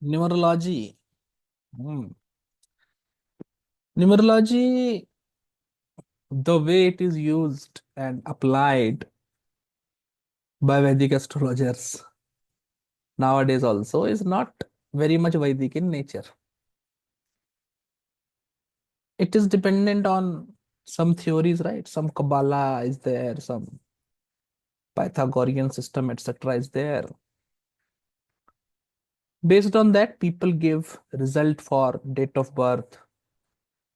Numerology. Hmm. Numerology, the way it is used and applied by Vedic astrologers nowadays also is not very much Vedic in nature. It is dependent on some theories, right? Some Kabbalah is there, some Pythagorean system, etc. is there. Based on that, people give result for date of birth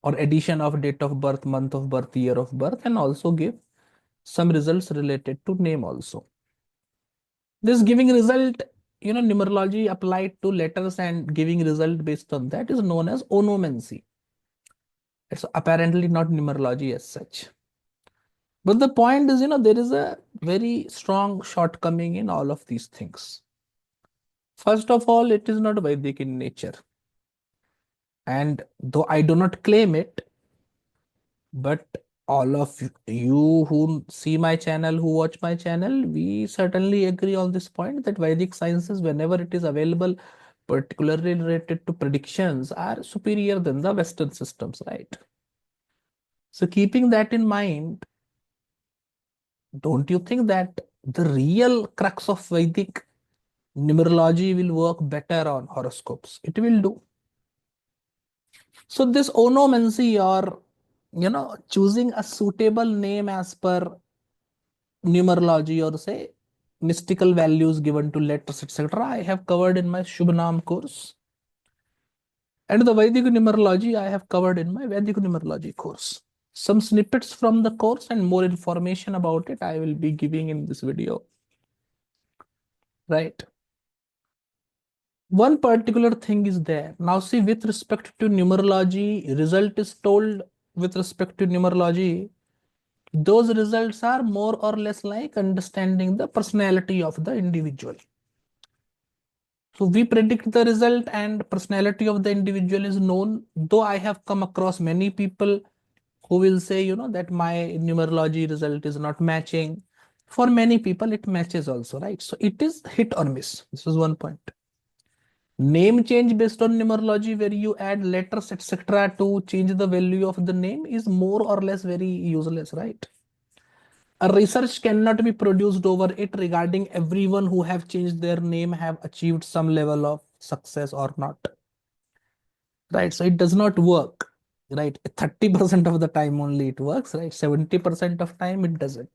or addition of date of birth, month of birth, year of birth, and also give some results related to name also. This giving result, numerology applied to letters and giving result based on that is known as onomancy. It's apparently not numerology as such. But the point is, there is a very strong shortcoming in all of these things. First of all, it is not Vedic in nature. And though I do not claim it, but all of you who see my channel, who watch my channel, we certainly agree on this point that Vedic sciences, whenever it is available, particularly related to predictions, are superior than the Western systems, right? So, keeping that in mind, don't you think that the real crux of Vedic numerology will work better on horoscopes? It will do. So, this onomancy or choosing a suitable name as per numerology or say mystical values given to letters, etc. I have covered in my Shubhanam course. And the Vedic numerology I have covered in my Vedic numerology course. Some snippets from the course and more information about it I will be giving in this video. Right. One particular thing is there. Now see, with respect to numerology, result is told with respect to numerology. Those results are more or less like understanding the personality of the individual. So we predict the result and personality of the individual is known. Though I have come across many people who will say, that my numerology result is not matching. For many people, it matches also, right? So it is hit or miss. This is one point. Name change based on numerology, where you add letters, etc., to change the value of the name, is more or less very useless, right? A research cannot be produced over it regarding everyone who have changed their name have achieved some level of success or not, right? So it does not work, right? 30% of the time only it works, right? 70% of time it doesn't.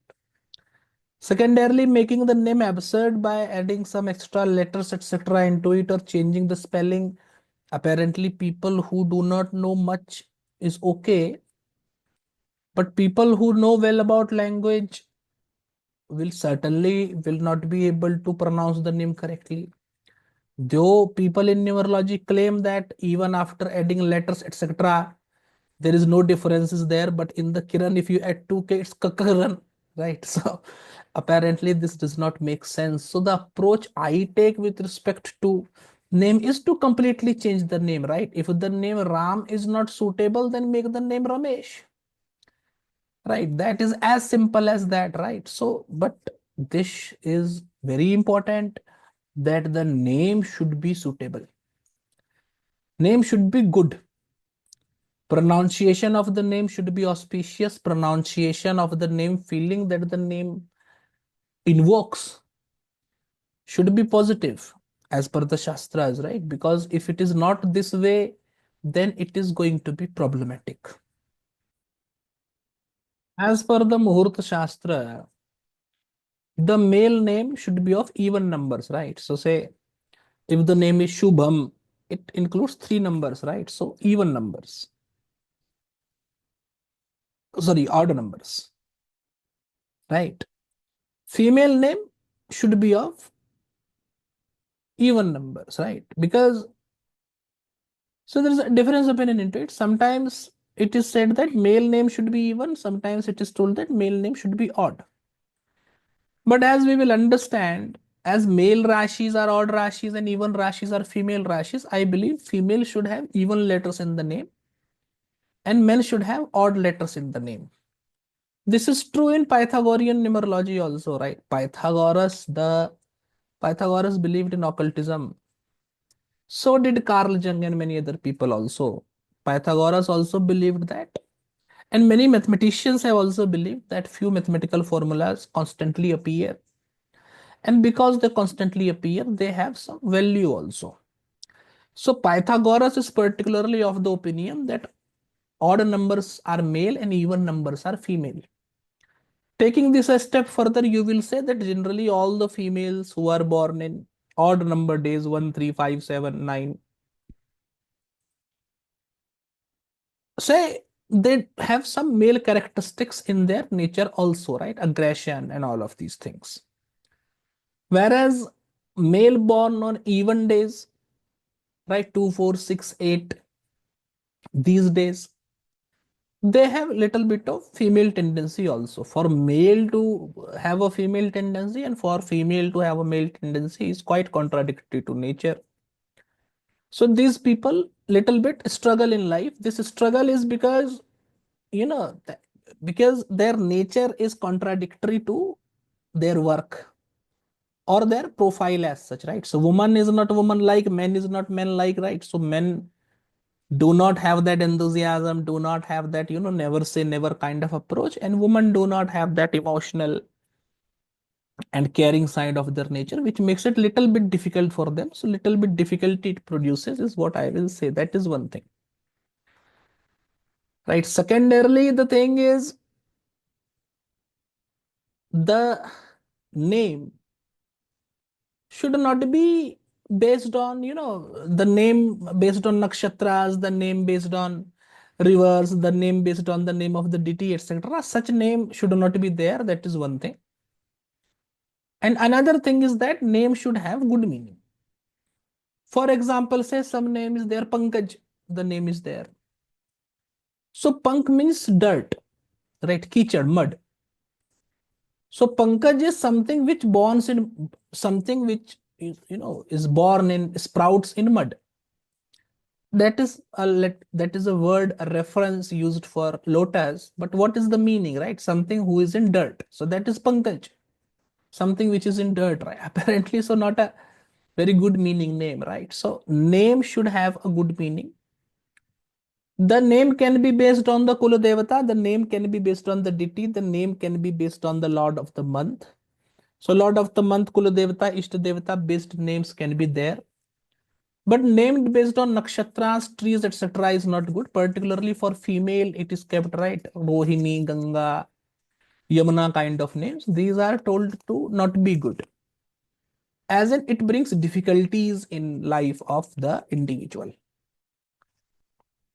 Secondarily, making the name absurd by adding some extra letters, etc., into it or changing the spelling. Apparently, people who do not know much is okay, but people who know well about language will not be able to pronounce the name correctly. Though people in numerology claim that even after adding letters, etc., there is no differences there, but in the Kiran, if you add 2K, it's Kakaran, right? So apparently this does not make sense. So the approach I take with respect to name is to completely change the name, right? If the name Ram is not suitable, then make the name Ramesh, right? That is as simple as that, right? So, but this is very important that the name should be suitable. Name should be good. Pronunciation of the name should be auspicious. Pronunciation of the name, feeling that the name invokes, should be positive as per the Shastras, right? Because if it is not this way, then it is going to be problematic. As per the Muhurta Shastra, the male name should be of even numbers, right? So, say if the name is Shubham, it includes three numbers, right? So, even numbers. Sorry, odd numbers, right? Female name should be of even numbers, right? Because so there's a difference opinion into it. Sometimes it is said that male name should be even, sometimes it is told that male name should be odd. But as we will understand, as male rashis are odd rashis and even rashis are female rashis, I believe female should have even letters in the name and men should have odd letters in the name. This is true in Pythagorean numerology also, right? Pythagoras believed in occultism. So did Carl Jung and many other people also. Pythagoras also believed that. And many mathematicians have also believed that few mathematical formulas constantly appear. And because they constantly appear, they have some value also. So Pythagoras is particularly of the opinion that odd numbers are male and even numbers are female. Taking this a step further, you will say that generally all the females who are born in odd number days 1, 3, 5, 7, 9, say they have some male characteristics in their nature also, right? Aggression and all of these things. Whereas male born on even days, right? 2, 4, 6, 8, these days, they have little bit of female tendency also. For male to have a female tendency and for female to have a male tendency is quite contradictory to nature. So these people little bit struggle in life. This struggle is because, you know, because their nature is contradictory to their work or their profile as such, right? So woman is not woman like, man is not man like, right? So men do not have that enthusiasm, do not have that, never say never kind of approach, and women do not have that emotional and caring side of their nature, which makes it little bit difficult for them. So little bit difficulty it produces is what I will say. That is one thing, right? Secondarily, the thing is the name should not be based on, the name based on nakshatras, the name based on rivers, the name based on the name of the deity, etc. Such name should not be there. That is one thing. And another thing is that name should have good meaning. For example, say some name is there, Pankaj, the name is there. So Pank means dirt, right? Kichad, mud. So Pankaj is something which borns in something which is, is born in sprouts in mud. That is a word, a reference used for lotus. But what is the meaning, right? Something who is in dirt. So that is Pankaj, something which is in dirt, right? Apparently, so not a very good meaning name, right? So name should have a good meaning. The name can be based on the Kula Devata, the name can be based on the deity, the name can be based on the Lord of the month. So Lord of the month, Kula Devata, Ishta Devata based names can be there. But named based on nakshatras, trees, etc. is not good. Particularly for female, it is kept, right. Rohini, Ganga, Yamuna kind of names. These are told to not be good. As in, it brings difficulties in life of the individual.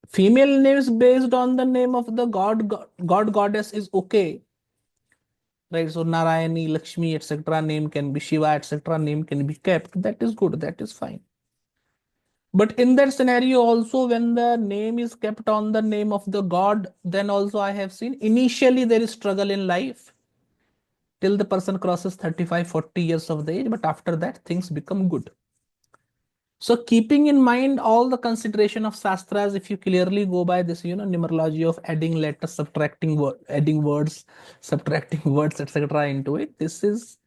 Female names based on the name of the god, goddess is okay, right? So Narayani, Lakshmi, etc. name can be Shiva, etc. name can be kept. That is good. That is fine. But in that scenario, also when the name is kept on the name of the god, then also I have seen initially there is struggle in life till the person crosses 35, 40 years of the age. But after that, things become good. So keeping in mind all the consideration of Shastras, if you clearly go by this, numerology of adding letters, subtracting adding words, subtracting words, etc. into it, this is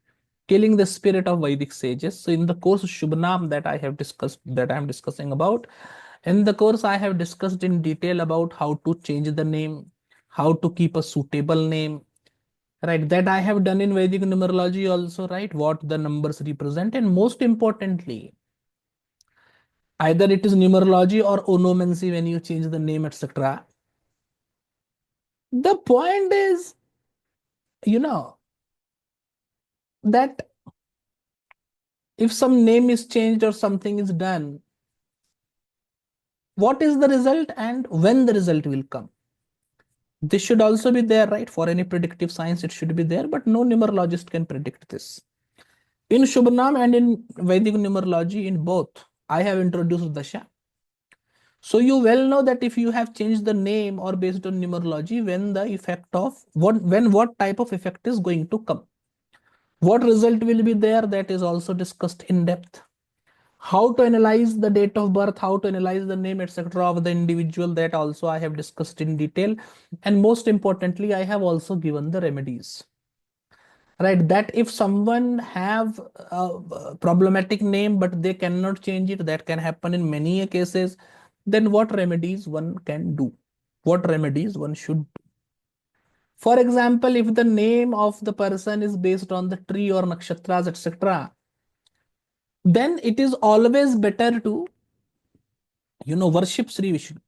killing the spirit of Vedic sages. So in the course Shubhanam that I have discussed, that I am discussing about, in the course I have discussed in detail about how to change the name, how to keep a suitable name, right? That I have done in Vedic numerology also, right? What the numbers represent, and most importantly, either it is numerology or onomancy when you change the name, etc. The point is, you know, that if some name is changed or something is done, what is the result and when the result will come? This should also be there, right? For any predictive science, it should be there, but no numerologist can predict this. In Shubhanam and in Vedic numerology, in both, I have introduced Dasha. So you well know that if you have changed the name or based on numerology, when the effect of what type of effect is going to come, what result will be there, that is also discussed in depth. How to analyze the date of birth, how to analyze the name, etc. of the individual, that also I have discussed in detail. And most importantly, I have also given the remedies. right? That if someone have a problematic name but they cannot change it, that can happen in many cases. Then what remedies one can do? What remedies one should do? For example, if the name of the person is based on the tree or nakshatras, etc., then it is always better to, worship Sri Vishnu.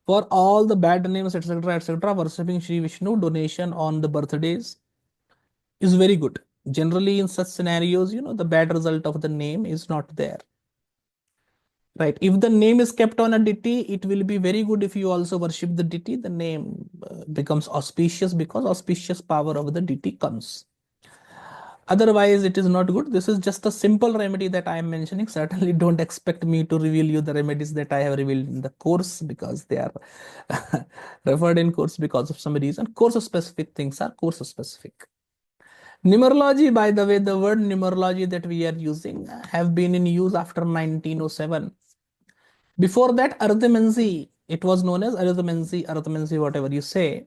For all the bad names, etc., etc., worshipping Sri Vishnu, donation on the birthdays is very good. Generally, in such scenarios, the bad result of the name is not there. Right. If the name is kept on a deity, it will be very good if you also worship the deity. The name becomes auspicious because auspicious power of the deity comes. Otherwise, it is not good. This is just a simple remedy that I am mentioning. Certainly, don't expect me to reveal you the remedies that I have revealed in the course because they are referred in course because of some reason. Course specific things are course specific. Numerology, by the way, the word numerology that we are using have been in use after 1907. Before that, arithmancy, it was known as arithmancy, whatever you say,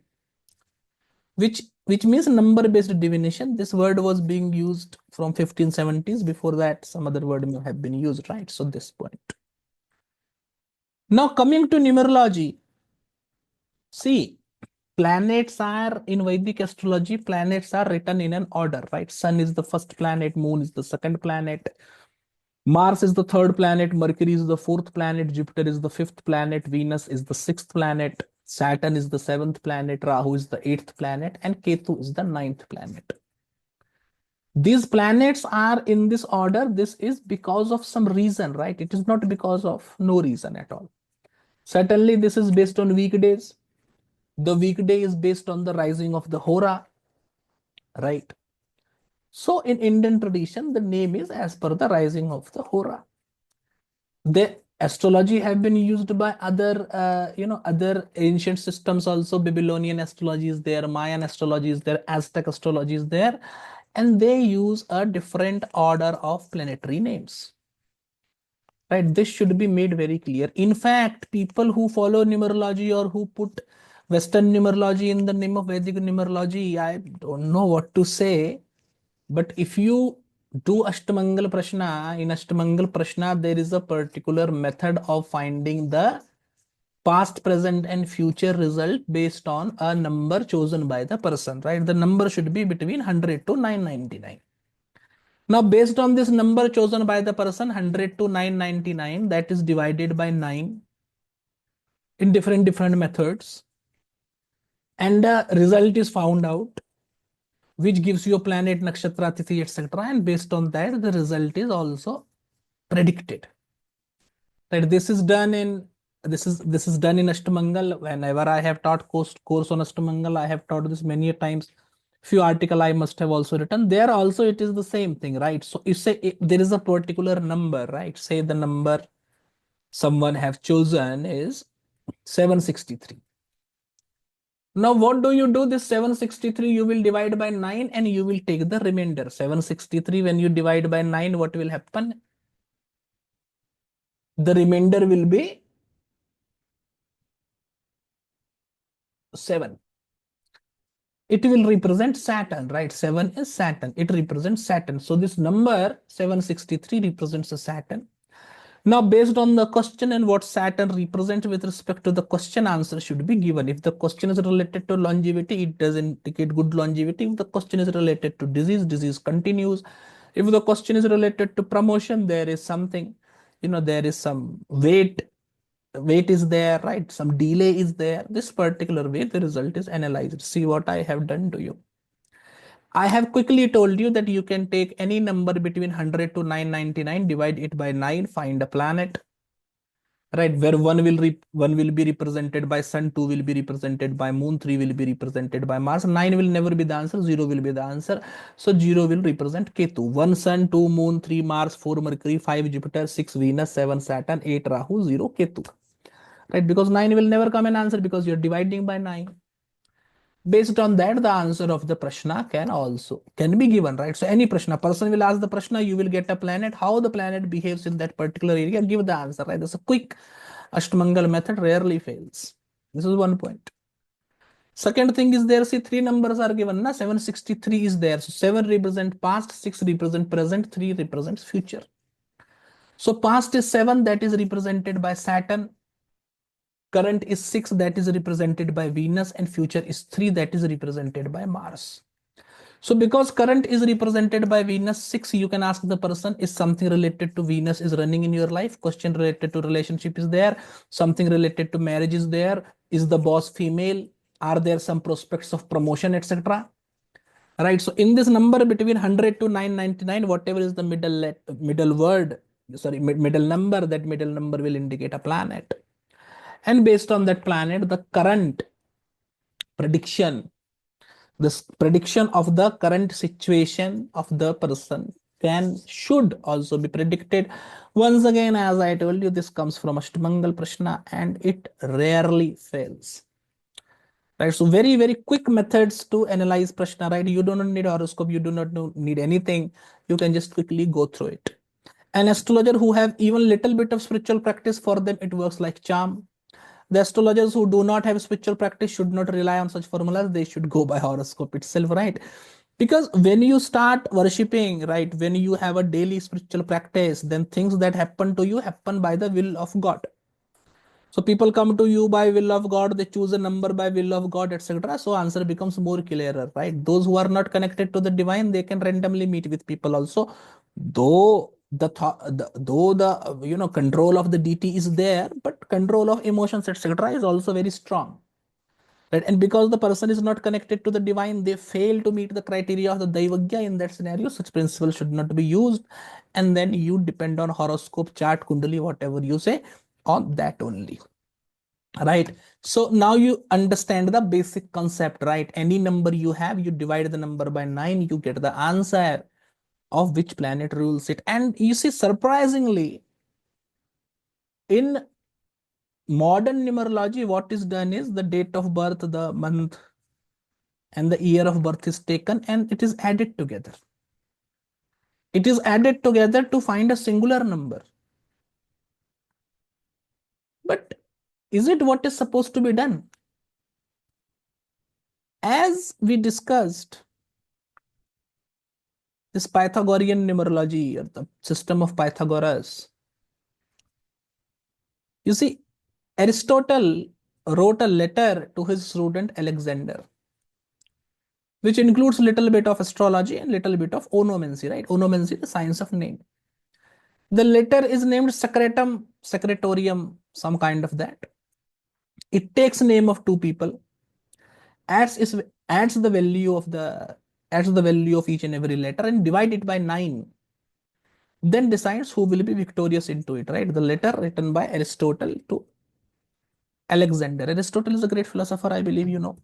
which means number-based divination. This word was being used from 1570s. Before that, some other word may have been used, right? So this point. Now coming to numerology, see, planets are in Vedic astrology, planets are written in an order, right? Sun is the first planet, moon is the second planet, Mars is the third planet, Mercury is the fourth planet, Jupiter is the fifth planet, Venus is the sixth planet, Saturn is the seventh planet, Rahu is the eighth planet, and Ketu is the ninth planet. These planets are in this order. This is because of some reason, right? It is not because of no reason at all. Certainly, this is based on weekdays. The weekday is based on the rising of the Hora, right? So in Indian tradition, the name is as per the rising of the Hora. The astrology have been used by other ancient systems also. Babylonian astrology is there, Mayan astrology is there, Aztec astrology is there, and they use a different order of planetary names. Right? This should be made very clear. In fact, people who follow numerology or who put Western numerology in the name of Vedic numerology, I don't know what to say. But if you do Ashtamangala Prashna, in Ashtamangala Prashna, there is a particular method of finding the past, present, and future result based on a number chosen by the person, right? The number should be between 100 to 999. Now, based on this number chosen by the person, 100 to 999, that is divided by 9 in different methods. And the result is found out, which gives you a planet, nakshatra, tithi, etc. And based on that, the result is also predicted. Right? This is done in Ashtamangal. Whenever I have taught course on Ashtamangal, I have taught this many times. Few article I must have also written. There also it is the same thing, right? So if there is a particular number, right? Say the number someone have chosen is 763. Now, what do you do? This 763, you will divide by 9 and you will take the remainder. 763, when you divide by 9, what will happen? The remainder will be 7. It will represent Saturn, right? 7 is Saturn. It represents Saturn. So this number 763 represents a Saturn. Now, based on the question and what Saturn represents with respect to the question, answer should be given. If the question is related to longevity, it does indicate good longevity. If the question is related to disease, disease continues. If the question is related to promotion, there is something, there is some weight is there, right? Some delay is there. This particular way, the result is analyzed. See what I have done to you. I have quickly told you that you can take any number between 100 to 999, divide it by 9, find a planet, right? Where one will be represented by sun, 2 will be represented by moon, 3 will be represented by Mars. 9 will never be the answer, 0 will be the answer. So 0 will represent Ketu. 1 sun, 2 moon, 3 Mars, 4 Mercury, 5 Jupiter, 6 Venus, 7 Saturn, 8 Rahu, 0 Ketu. Right? Because 9 will never come an answer because you're dividing by 9. Based on that, the answer of the prashna can be given, right? So any prashna, person will ask the prashna, you will get a planet, how the planet behaves in that particular area, give the answer, right? That's a quick Ashtamangal method, rarely fails. This is one point. Second thing is there, see, three numbers are given, na? 763 is there. So 7 represent past, 6 represent present, 3 represents future. So past is 7, that is represented by Saturn. Current is 6, that is represented by Venus, and future is 3, that is represented by Mars. So because current is represented by Venus, 6, you can ask the person, is something related to Venus is running in your life? Question related to relationship is there. Something related to marriage is there. Is the boss female? Are there some prospects of promotion, etc.? Right. So in this number between 100 to 999, whatever is the middle word, sorry, middle number, that middle number will indicate a planet. And based on that planet, the current prediction, this prediction of the current situation of the person should also be predicted. Once again, as I told you, this comes from Ashtamangala Prashna and it rarely fails. Right, so very, very quick methods to analyze Prashna, right? You do not need horoscope, you do not need anything. You can just quickly go through it. An astrologer who have even little bit of spiritual practice, for them it works like charm. The astrologers who do not have spiritual practice should not rely on such formulas. They should go by horoscope itself, right? Because when you start worshipping, right, when you have a daily spiritual practice, then things that happen to you happen by the will of God. So people come to you by will of God, they choose a number by will of God, etc. So answer becomes more clearer, right? Those who are not connected to the divine, they can randomly meet with people also. Though the control of the deity is there, but control of emotions, etc. is also very strong. Right? And because the person is not connected to the divine, they fail to meet the criteria of the Daivagya. In that scenario, such principle should not be used. And then you depend on horoscope, chart, kundali, whatever you say, on that only. Right. So now you understand the basic concept, right? Any number you have, you divide the number by 9, you get the answer of which planet rules it. And you see, surprisingly, in modern numerology, what is done is the date of birth, the month, and the year of birth is taken and it is added together. It is added together to find a singular number. But is it what is supposed to be done? As we discussed, this Pythagorean numerology, or the system of Pythagoras, you see, Aristotle wrote a letter to his student Alexander, which includes a little bit of astrology and little bit of onomancy, right? Onomancy, the science of name. The letter is named Secretum, Secretorium, some kind of that. It takes name of two people, adds is adds the value of the adds the value of each and every letter and divide it by 9. Then decides who will be victorious into it, right? The letter written by Aristotle to Alexander. Aristotle is a great philosopher, I believe you know.